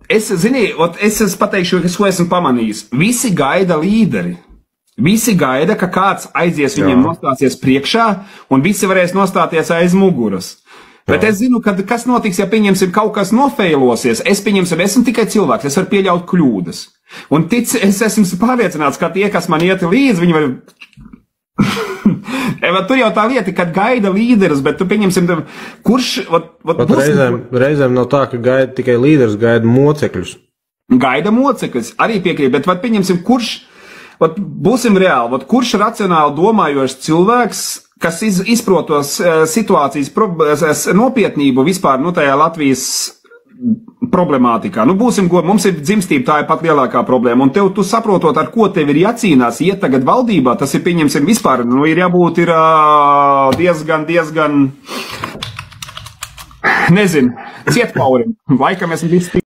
es pateikšu, ko esmu pamanījis. Visi gaida līderi. Visi gaida, ka kāds aizies viņiem nostāsies priekšā, un visi varēs nostāties aiz muguras. Bet es zinu, ka kas notiks, ja pieņemsim kaut kas nofeilosies. Es esmu tikai cilvēks, es varu pieļaut kļūdas. Un es esmu pārliecināts, ka tie, kas man iet līdzi, viņi var... Tur jau tā lieta, kad gaida līderis, bet tu pieņemsim, kurš... Reizēm nav tā, ka gaida tikai līderis, gaida mocekļus. Gaida mocekļus, arī piekrīt, bet pieņemsim, kurš... Būsim reāli, kurš racionāli domājošs cilvēks, kas izprotos situācijas nopietnību vispār, tajā Latvijas problemātikā. Būsim godīgi, mums ir dzimstība, tā ir pat lielākā problēma, un tu saprotot, ar ko tev ir jācīnās, iet tagad valdībā, tas ir, pieņemsim, vispār, ir jābūt diezgan, nezinu, cietpaurim. Laikam esmu viss